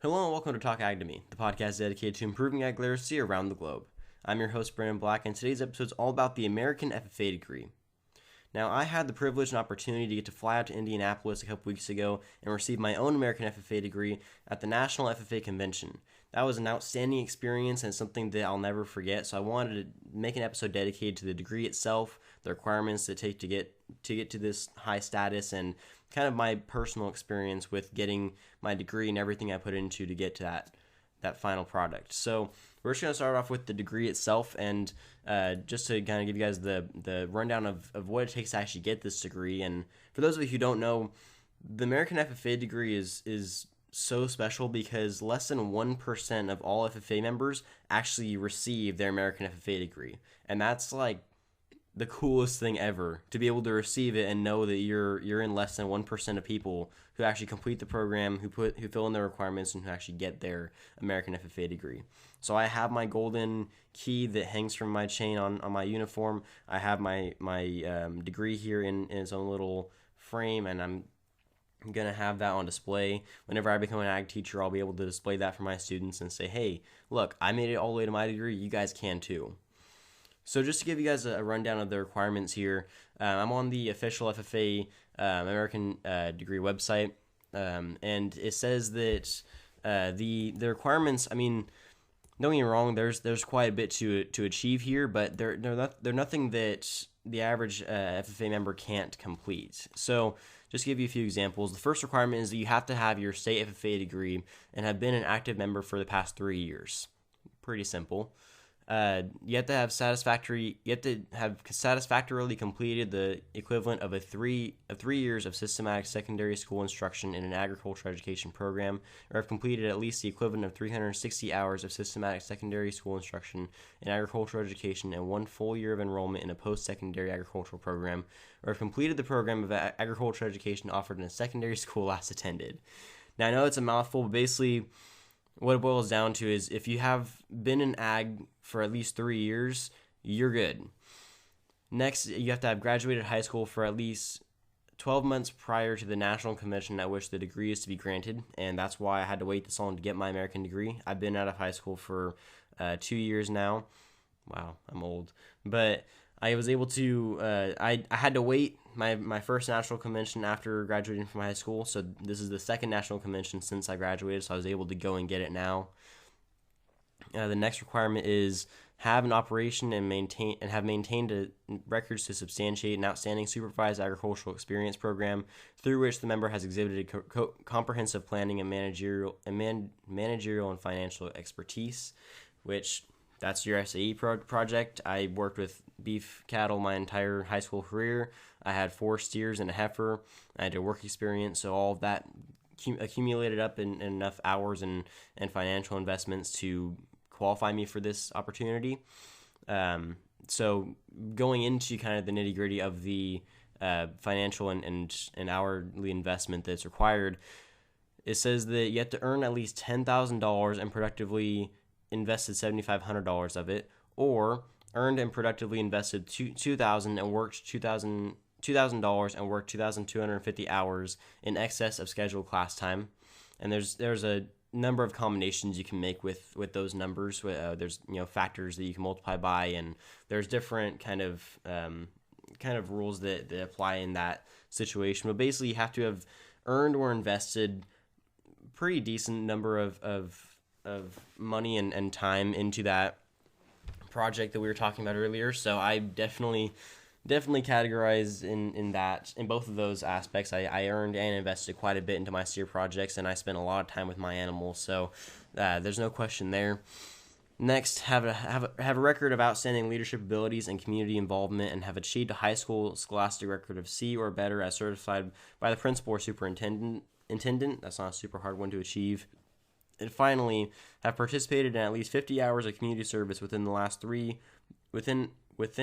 Hello and welcome to Talk Ag to Me, the podcast dedicated to improving ag literacy around the globe. I'm your host, Brandon Black, and today's episode is all about the American FFA Degree. Now, I had the privilege and opportunity to get to fly out to Indianapolis a couple weeks ago and receive my own American FFA degree at the National FFA Convention. That was an outstanding experience and something that I'll never forget, so I wanted to make an episode dedicated to the degree itself, the requirements that take to get to this high status, and kind of my personal experience with getting my degree and everything I put into to get to that final product. So we're just going to start off with the degree itself, and just to kind of give you guys the rundown of what it takes to actually get this degree. And for those of you who don't know, the American FFA degree is so special because less than 1% of all FFA members actually receive their American FFA degree. And that's like the coolest thing ever, to be able to receive it and know that you're in less than 1% of people who actually complete the program, who fill in their requirements, and who actually get their American FFA degree. So I have my golden key that hangs from my chain on my uniform. I have my degree here in its own little frame, and I'm going to have that on display. Whenever I become an ag teacher, I'll be able to display that for my students and say, hey, look, I made it all the way to my degree. You guys can too. So just to give you guys a rundown of the requirements here, I'm on the official FFA American degree website, and it says that the requirements, I mean, don't get me wrong, there's quite a bit to achieve here, but they're nothing that the average FFA member can't complete. So just to give you a few examples, the first requirement is that you have to have your state FFA degree and have been an active member for the past 3 years. Pretty simple. You have to have satisfactorily completed the equivalent of 3 years of systematic secondary school instruction in an agricultural education program, or have completed at least the equivalent of 360 hours of systematic secondary school instruction in agricultural education and 1 full year of enrollment in a post-secondary agricultural program, or have completed the program of agricultural education offered in a secondary school last attended. Now, I know it's a mouthful, but basically what it boils down to is if you have been in ag for at least 3 years, you're good. Next, you have to have graduated high school for at least 12 months prior to the national convention at which the degree is to be granted, and that's why I had to wait this long to get my American degree. I've been out of high school for 2 years now. Wow, I'm old. But I was able to, I had to wait my first national convention after graduating from high school, so this is the second national convention since I graduated, so I was able to go and get it now. The next requirement is have an operation and have maintained records to substantiate an outstanding supervised agricultural experience program through which the member has exhibited comprehensive planning and managerial and financial expertise, which that's your SAE project. I worked with beef cattle my entire high school career. I had 4 steers and a heifer. I had a work experience, so all of that accumulated up in enough hours and financial investments to qualify me for this opportunity. So going into kind of the nitty gritty of the financial and hourly investment that's required, it says that you have to earn at least $10,000 and productively invested $7,500 of it, or earned and productively invested $2,000 and worked $2,000 and worked 2,250 hours in excess of scheduled class time. And there's a number of combinations you can make with those numbers. There's factors that you can multiply by, and there's different kind of rules that apply in that situation. But basically, you have to have earned or invested pretty decent number of money and time into that project that we were talking about earlier. So I definitely categorize in both of those aspects. I earned and invested quite a bit into my steer projects, and I spent a lot of time with my animals. So there's no question there. Next, have a record of outstanding leadership abilities and community involvement, and have achieved a high school scholastic record of C or better as certified by the principal or superintendent. That's not a super hard one to achieve. And finally, have participated in at least 50 hours of community service within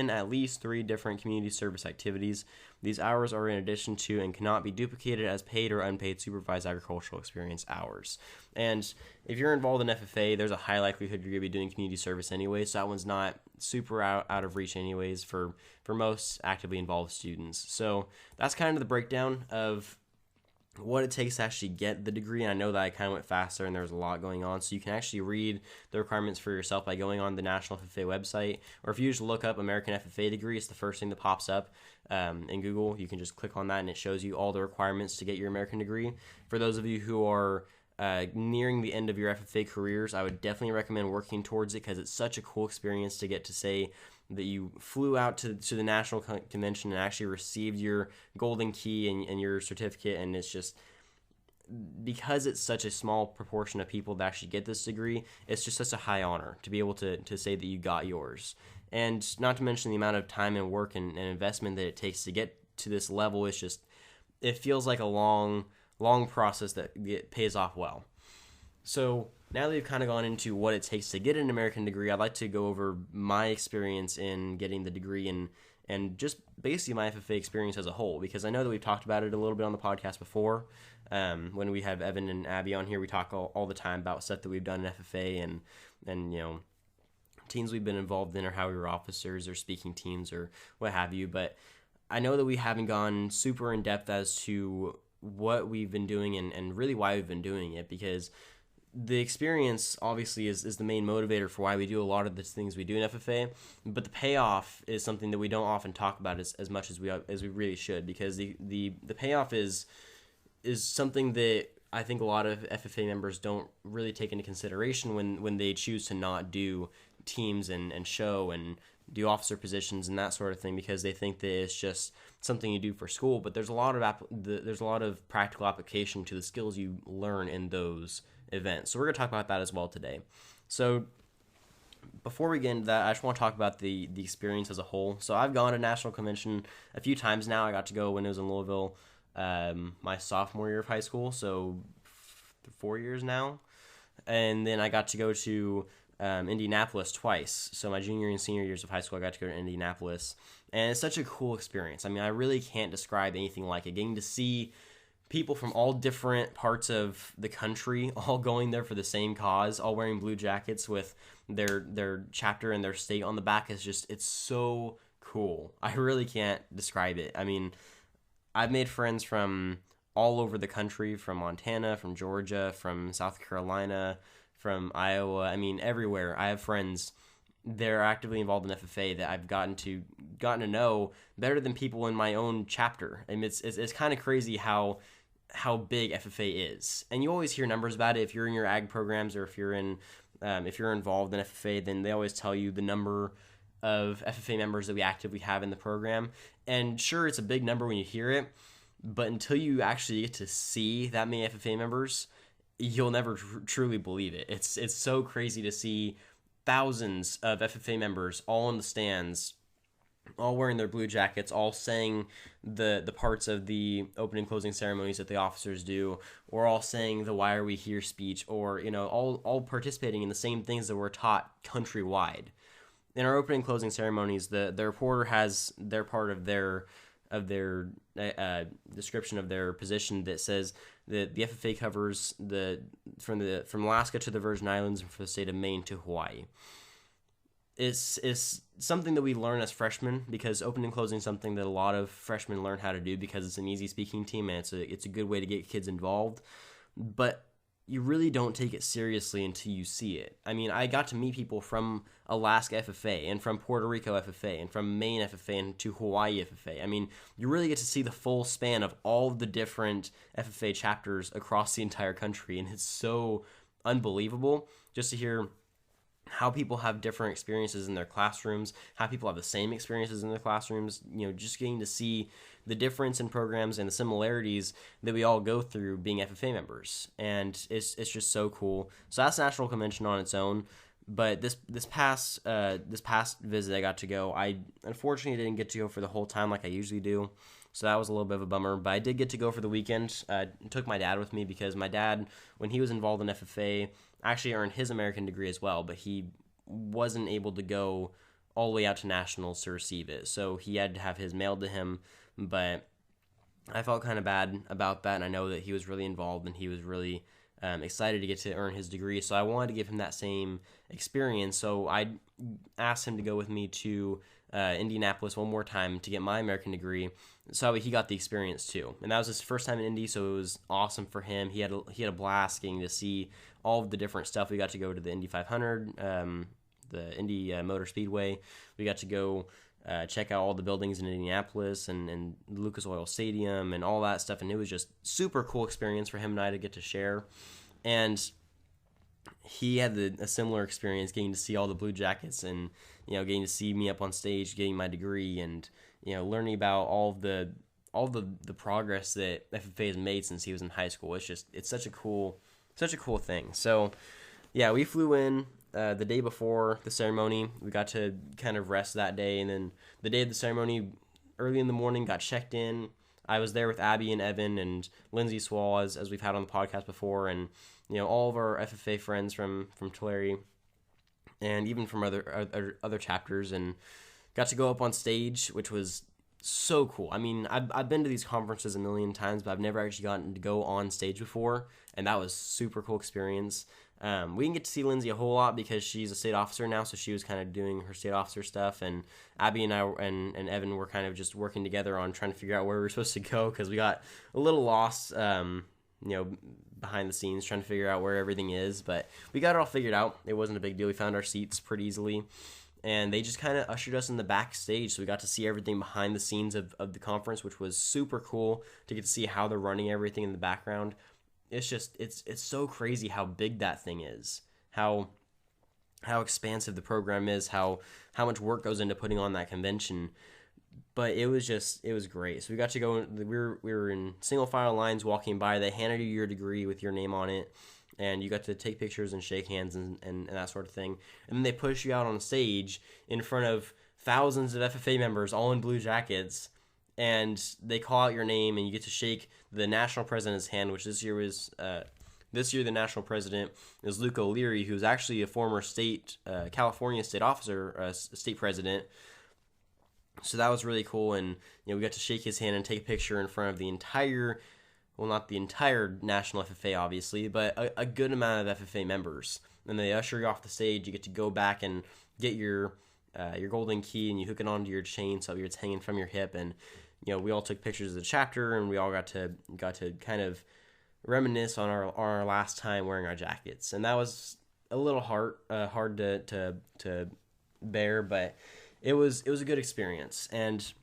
at least 3 different community service activities. These hours are in addition to and cannot be duplicated as paid or unpaid supervised agricultural experience hours. And if you're involved in FFA, there's a high likelihood you're going to be doing community service anyway, so that one's not super out of reach anyways for most actively involved students. So that's kind of the breakdown of what it takes to actually get the degree. And I know that I kind of went faster and there was a lot going on, so you can actually read the requirements for yourself by going on the National FFA website, or if you just look up American FFA Degree, it's the first thing that pops up in Google. You can just click on that and it shows you all the requirements to get your American degree. For those of you who are nearing the end of your FFA careers, I would definitely recommend working towards it, because it's such a cool experience to get to say that you flew out to the national convention and actually received your golden key and your certificate. And it's just, because it's such a small proportion of people that actually get this degree, it's just such a high honor to be able to say that you got yours. And not to mention the amount of time and work and investment that it takes to get to this level. It's just, it feels like a long process that pays off well. So now that we've kind of gone into what it takes to get an American degree, I'd like to go over my experience in getting the degree and just basically my FFA experience as a whole, because I know that we've talked about it a little bit on the podcast before. When we have Evan and Abby on here, we talk all the time about stuff that we've done in FFA and teams we've been involved in, or how we were officers or speaking teams or what have you. But I know that we haven't gone super in depth as to what we've been doing and really why we've been doing it, because the experience obviously is the main motivator for why we do a lot of the things we do in FFA, but the payoff is something that we don't often talk about as much as we really should, because the payoff is something that I think a lot of FFA members don't really take into consideration when they choose to not do teams and show and do officer positions and that sort of thing, because they think that it's just something you do for school. But there's a lot of practical application to the skills you learn in those events. So we're going to talk about that as well today. So before we get into that, I just want to talk about the experience as a whole. So I've gone to National Convention a few times now. I got to go when it was in Louisville my sophomore year of high school, so 4 years now. And then I got to go to Indianapolis twice. So my junior and senior years of high school, I got to go to Indianapolis. And it's such a cool experience. I mean, I really can't describe anything like it. Getting to see people from all different parts of the country all going there for the same cause, all wearing blue jackets with their chapter and their state on the back, is just, it's so cool. I really can't describe it. I mean, I've made friends from all over the country, from Montana, from Georgia, from South Carolina, from Iowa. I mean, everywhere. I have friends that are actively involved in FFA that I've gotten to know better than people in my own chapter. I mean, it's kind of crazy how big FFA is. And you always hear numbers about it. If you're in your ag programs, or if you're involved in FFA, then they always tell you the number of FFA members that we actively have in the program. And sure, it's a big number when you hear it, but until you actually get to see that many FFA members, you'll never truly believe it. It's so crazy to see thousands of FFA members all in the stands, all wearing their blue jackets, all saying the parts of the opening and closing ceremonies that the officers do, or all saying the "Why Are We Here" speech, or all participating in the same things that we're taught countrywide. In our opening and closing ceremonies, the reporter has their part of their description of their position that says that the FFA covers from Alaska to the Virgin Islands, and from the state of Maine to Hawaii. It's something that we learn as freshmen, because opening and closing is something that a lot of freshmen learn how to do, because it's an easy speaking team and it's a good way to get kids involved. But you really don't take it seriously until you see it. I mean, I got to meet people from Alaska FFA, and from Puerto Rico FFA, and from Maine FFA, and to Hawaii FFA. I mean, you really get to see the full span of all the different FFA chapters across the entire country, and it's so unbelievable just to hear how people have different experiences in their classrooms, how people have the same experiences in their classrooms, just getting to see the difference in programs and the similarities that we all go through being FFA members. And it's just so cool. So that's National Convention on its own. But this past visit I got to go, I unfortunately didn't get to go for the whole time like I usually do. So that was a little bit of a bummer. But I did get to go for the weekend. I took my dad with me, because my dad, when he was involved in FFA, actually earned his American degree as well, but he wasn't able to go all the way out to nationals to receive it. So he had to have his mailed to him. But I felt kind of bad about that, and I know that he was really involved, and he was really excited to get to earn his degree. So I wanted to give him that same experience. So I asked him to go with me to Indianapolis one more time to get my American degree, so he got the experience too. And that was his first time in Indy, so it was awesome for him. He had a blast getting to see all of the different stuff. We got to go to the Indy 500, the Indy Motor Speedway. We got to go check out all the buildings in Indianapolis and Lucas Oil Stadium and all that stuff, and it was just super cool experience for him and I to get to share. And he had a similar experience getting to see all the Blue Jackets and, getting to see me up on stage, getting my degree, and, learning about all the progress that FFA has made since he was in high school. It's such a cool thing. So, yeah, we flew in the day before the ceremony. We got to kind of rest that day, and then the day of the ceremony, early in the morning, got checked in. I was there with Abby and Evan and Lindsay Swall, as we've had on the podcast before, and all of our FFA friends from Tulare, and even from other chapters, and got to go up on stage, which was so cool. I mean, I've been to these conferences a million times, but I've never actually gotten to go on stage before, and that was super cool experience. We didn't get to see Lindsay a whole lot because she's a state officer now, so she was kind of doing her state officer stuff, and Abby and I and Evan were kind of just working together on trying to figure out where we were supposed to go, because we got a little lost, behind the scenes trying to figure out where everything is, but we got it all figured out. It wasn't a big deal. We found our seats pretty easily, and they just kind of ushered us in the backstage, so we got to see everything behind the scenes of the conference, which was super cool to get to see how they're running everything in the background. It's just, it's so crazy how big that thing is, how expansive the program is, how much work goes into putting on that convention. But it was great. So we got to go, we were in single file lines walking by. They handed you your degree with your name on it, and you got to take pictures and shake hands and that sort of thing. And then they push you out on stage in front of thousands of FFA members, all in blue jackets, and they call out your name, and you get to shake the national president's hand, which this year the national president is Luke O'Leary, who's actually a former California state officer, state president. So that was really cool, and we got to shake his hand and take a picture in front of the entire, well, not the entire national FFA, obviously, but a good amount of FFA members. And they usher you off the stage. You get to go back and get your golden key, and you hook it onto your chain so it's hanging from your hip. And we all took pictures of the chapter, and we all got to kind of reminisce on our last time wearing our jackets. And that was a little hard to bear, but it was a good experience, and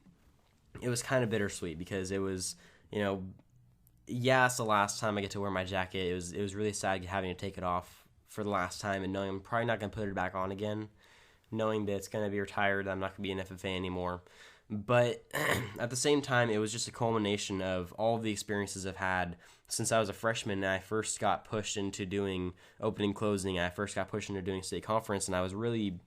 it was kind of bittersweet because it was, it's the last time I get to wear my jacket. It was really sad having to take it off for the last time, and knowing I'm probably not going to put it back on again, knowing that it's going to be retired, I'm not going to be an FFA anymore. But at the same time, it was just a culmination of all of the experiences I've had since I was a freshman, and I first got pushed into doing opening, closing. I first got pushed into doing state conference, and I was really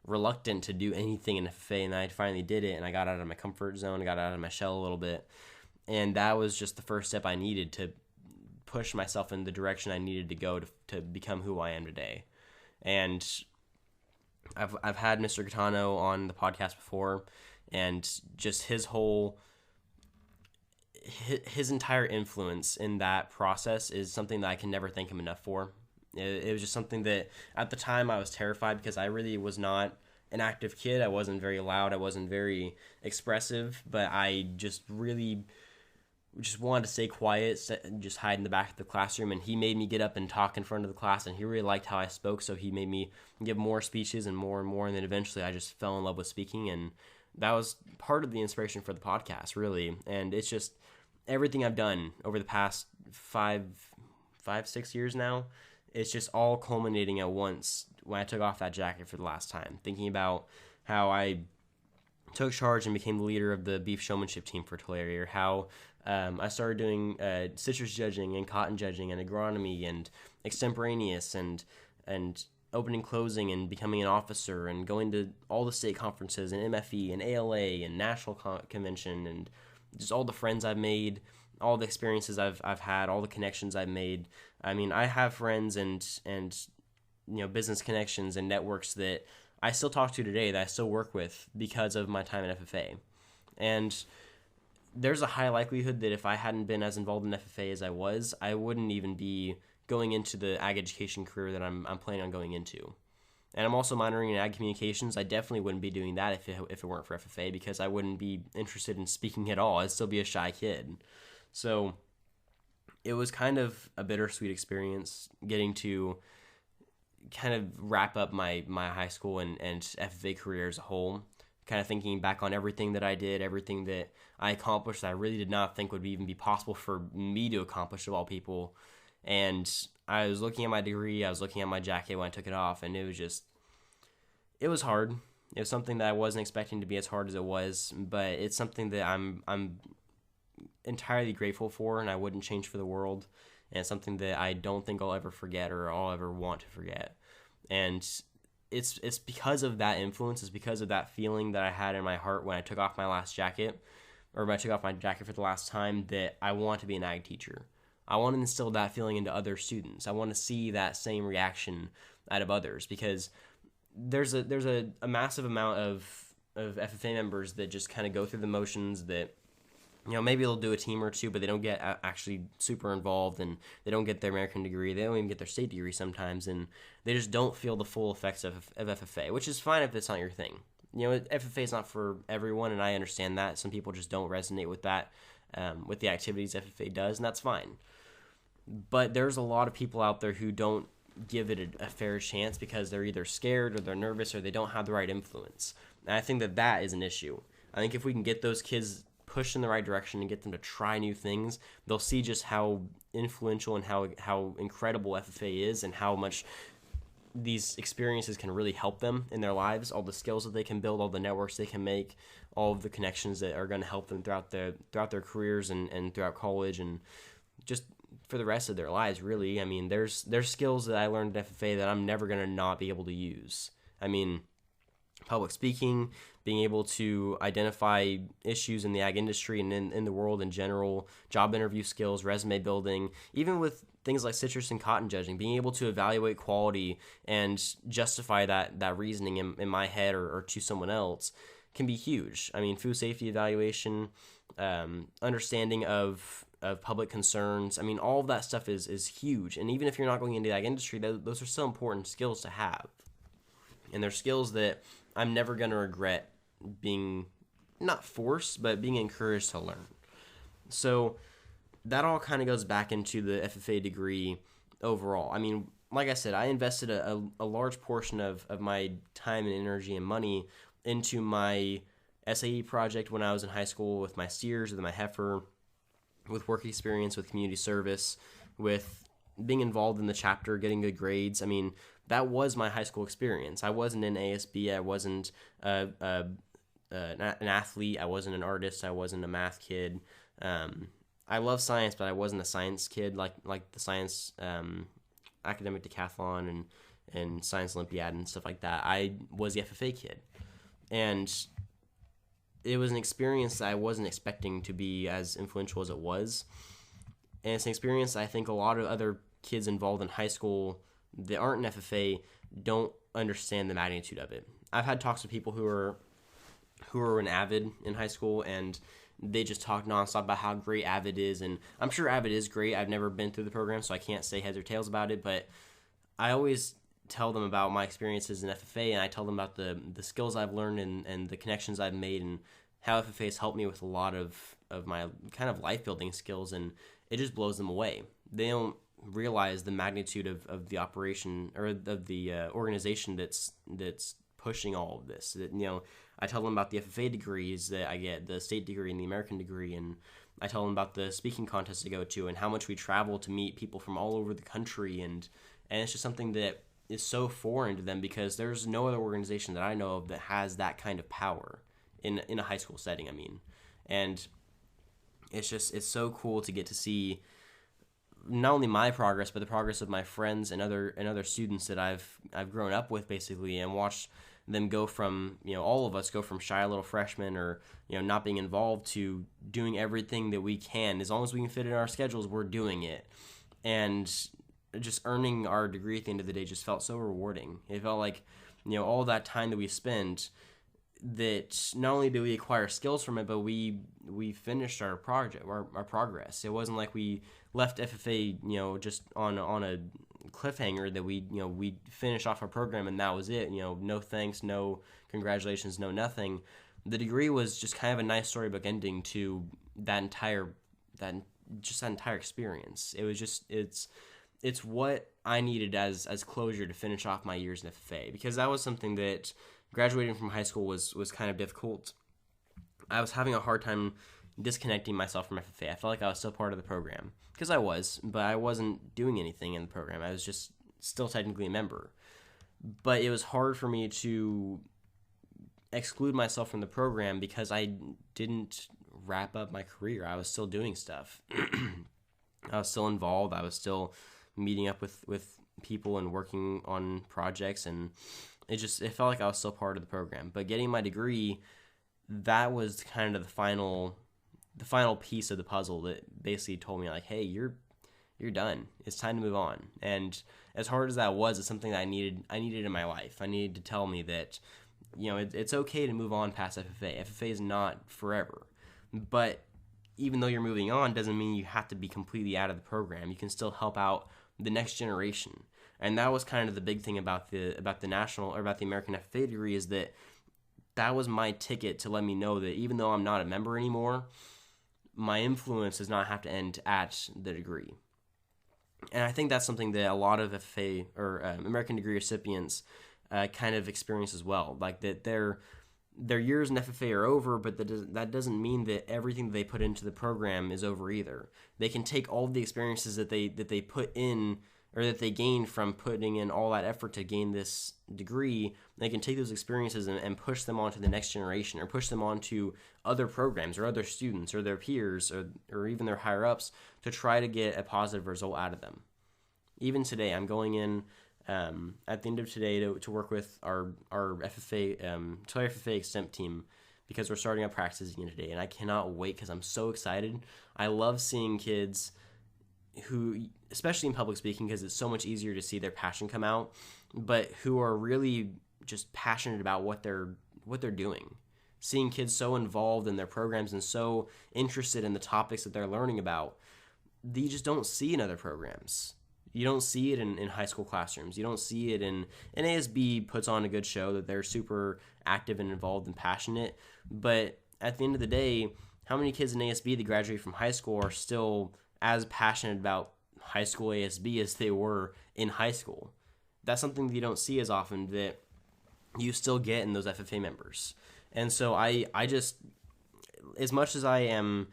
reluctant to do anything in FFA, and I finally did it, and I got out of my comfort zone, got out of my shell a little bit, and that was just the first step I needed to push myself in the direction I needed to go to become who I am today. And I've had Mr. Gaetano on the podcast before, and just his entire influence in that process is something that I can never thank him enough for. It was just something that at the time I was terrified because I really was not an active kid. I wasn't very loud. I wasn't very expressive, but I just really just wanted to stay quiet, just hide in the back of the classroom. And he made me get up and talk in front of the class, and he really liked how I spoke, so he made me give more speeches and more, and then eventually I just fell in love with speaking, and that was part of the inspiration for the podcast, really. And it's just everything I've done over the past 5-6 years now. It's just all culminating at once when I took off that jacket for the last time, thinking about how I took charge and became the leader of the beef showmanship team for Tulare, or how I started doing citrus judging and cotton judging and agronomy and extemporaneous and opening, closing, and becoming an officer, and going to all the state conferences and MFE and ALA and national convention, and just all the friends I've made, all the experiences I've had, all the connections I've made. I mean, I have friends and business connections and networks that I still talk to today, that I still work with because of my time at FFA. And there's a high likelihood that if I hadn't been as involved in FFA as I wouldn't even be going into the ag education career that I'm planning on going into. And I'm also minoring in ag communications. I definitely wouldn't be doing that if it weren't for FFA, because I wouldn't be interested in speaking at all. I'd still be a shy kid. So it was kind of a bittersweet experience getting to kind of wrap up my high school and FFA career as a whole. Kind of thinking back on everything that I did, everything that I accomplished that I really did not think would even be possible for me to accomplish, of all people. And I was looking at my degree, I was looking at my jacket when I took it off, and it was hard. It was something that I wasn't expecting to be as hard as it was, but it's something that I'm entirely grateful for, and I wouldn't change for the world. And it's something that I don't think I'll ever forget, or I'll ever want to forget. And it's because of that influence, it's because of that feeling that I had in my heart when I took off my last jacket, or when I took off my jacket for the last time, that I want to be an ag teacher. I want to instill that feeling into other students. I want to see that same reaction out of others, because there's a massive amount of FFA members that just kind of go through the motions, that maybe they'll do a team or two, but they don't get actually super involved, and they don't get their American degree. They don't even get their state degree sometimes, and they just don't feel the full effects of FFA, which is fine if it's not your thing. FFA is not for everyone, and I understand that. Some people just don't resonate with that, with the activities FFA does, and that's fine. But there's a lot of people out there who don't give it a fair chance because they're either scared, or they're nervous, or they don't have the right influence. And I think that is an issue. I think if we can get those kids pushed in the right direction and get them to try new things, they'll see just how influential and how incredible FFA is, and how much these experiences can really help them in their lives, all the skills that they can build, all the networks they can make, all of the connections that are going to help them throughout their careers and throughout college, and just for the rest of their lives, really. I mean, there's skills that I learned at FFA that I'm never going to not be able to use. I mean, public speaking, being able to identify issues in the ag industry and in the world in general, job interview skills, resume building, even with things like citrus and cotton judging, being able to evaluate quality and justify that reasoning in my head or to someone else can be huge. I mean, food safety evaluation, understanding of public concerns. I mean, all of that stuff is huge. And even if you're not going into the ag industry, those are still important skills to have. And they're skills that I'm never going to regret being not forced, but being encouraged to learn. So that all kind of goes back into the FFA degree overall. I mean, like I said, I invested a large portion of my time and energy and money into my SAE project when I was in high school, with my steers, with my heifer, with work experience, with community service, with being involved in the chapter, getting good grades. I mean, that was my high school experience. I wasn't an ASB. I wasn't an athlete. I wasn't an artist. I wasn't a math kid. I love science, but I wasn't a science kid like the science academic decathlon and science Olympiad and stuff like that. I was the FFA kid. And it was an experience that I wasn't expecting to be as influential as it was. And it's an experience I think a lot of other kids involved in high school that aren't in FFA don't understand the magnitude of it. I've had talks with people who were in Avid in high school, and they just talk nonstop about how great Avid is. And I'm sure Avid is great. I've never been through the program, so I can't say heads or tails about it. But I always tell them about my experiences in FFA, and I tell them about the skills I've learned and the connections I've made, and how FFA has helped me with a lot of my kind of life-building skills, and it just blows them away. They don't realize the magnitude of the operation, or of the organization that's pushing all of this. That, I tell them about the FFA degrees that I get, the state degree and the American degree, and I tell them about the speaking contests I go to and how much we travel to meet people from all over the country, and it's just something that is so foreign to them, because there's no other organization that I know of that has that kind of power in a high school setting. I mean, and it's so cool to get to see not only my progress, but the progress of my friends and other students that I've grown up with, basically, and watched them go from, all of us go from shy little freshmen, or, not being involved, to doing everything that we can. As long as we can fit in our schedules, we're doing it. And just earning our degree at the end of the day just felt so rewarding. It felt like, all that time that we spent, that not only did we acquire skills from it, but we finished our project, our progress. It wasn't like we left FFA, just on cliffhanger that we finished off our program and that was it. No thanks, no congratulations, no nothing. The degree was just kind of a nice storybook ending to that entire experience. It was just it's what I needed as closure to finish off my years in FFA, because that was something that graduating from high school was kind of difficult. I was having a hard time disconnecting myself from FFA. I felt like I was still part of the program, because I was, but I wasn't doing anything in the program. I was just still technically a member. But it was hard for me to exclude myself from the program because I didn't wrap up my career. I was still doing stuff. I was still involved. I was still meeting up with people and working on projects, and it felt like I was still part of the program. But getting my degree, that was kind of the final piece of the puzzle that basically told me, like, hey, you're done. It's time to move on. And as hard as that was, it's something that I needed in my life. I needed to tell me that, it's okay to move on past FFA. FFA is not forever. But even though you're moving on, doesn't mean you have to be completely out of the program. You can still help out the next generation. And that was kind of the big thing about the national, or about the American FFA degree, is that was my ticket to let me know that even though I'm not a member anymore, my influence does not have to end at the degree. And I think that's something that a lot of FFA or American degree recipients kind of experience as well. Like that their years in FFA are over, but that doesn't mean that everything that they put into the program is over either. They can take all of the experiences that they put in, or that they gained from putting in all that effort to gain this degree. They can take those experiences and push them onto the next generation, or push them onto other programs or other students or their peers or even their higher ups, to try to get a positive result out of them. Even today, I'm going in at the end of today to work with our FFA, FFA exempt team, because we're starting up practices again today, and I cannot wait because I'm so excited. I love seeing kids who, especially in public speaking, because it's so much easier to see their passion come out, but who are really just passionate about what they're doing. Seeing kids so involved in their programs and so interested in the topics that they're learning about, you just don't see in other programs. You don't see it in high school classrooms. You don't see it in ASB puts on a good show that they're super active and involved and passionate. But at the end of the day, how many kids in ASB that graduate from high school are still as passionate about high school ASB as they were in high school? That's something that you don't see as often, that you still get in those FFA members. And so I just, as much as I'm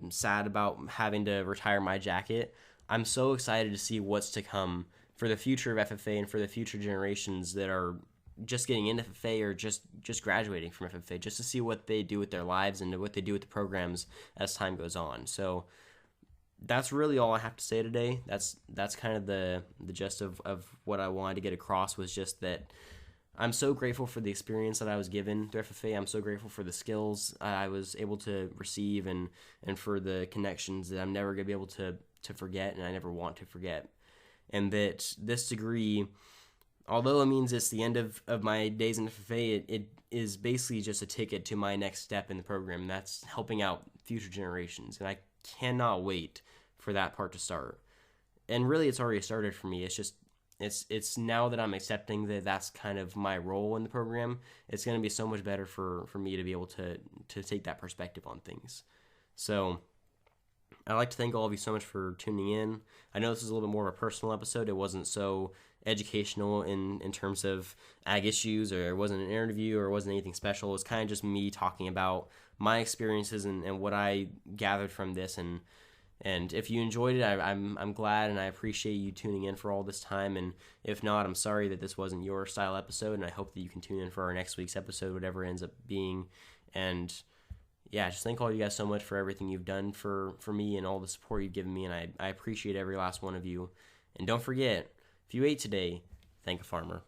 sad about having to retire my jacket, I'm so excited to see what's to come for the future of FFA and for the future generations that are just getting into FFA or just graduating from FFA, just to see what they do with their lives and what they do with the programs as time goes on. So that's really all I have to say today. That's kind of the gist of what I wanted to get across, was just that I'm so grateful for the experience that I was given through FFA. I'm so grateful for the skills I was able to receive and for the connections that I'm never going to be able to forget, and I never want to forget. And that this degree, although it means it's the end of my days in FFA, it is basically just a ticket to my next step in the program, and that's helping out future generations. And I cannot wait for that part to start. And really, it's already started for me. It's just, it's now that I'm accepting that that's kind of my role in the program, it's going to be so much better for me to be able to take that perspective on things. So I'd like to thank all of you so much for tuning in. I know this is a little bit more of a personal episode. It wasn't so educational in terms of ag issues, or it wasn't an interview, or it wasn't anything special. It was kind of just me talking about my experiences and what I gathered from this. And if you enjoyed it, I'm glad, and I appreciate you tuning in for all this time. And if not, I'm sorry that this wasn't your style episode, and I hope that you can tune in for our next week's episode, whatever it ends up being. And yeah, just thank all you guys so much for everything you've done for me and all the support you've given me, and I appreciate every last one of you. And don't forget, if you ate today, thank a farmer.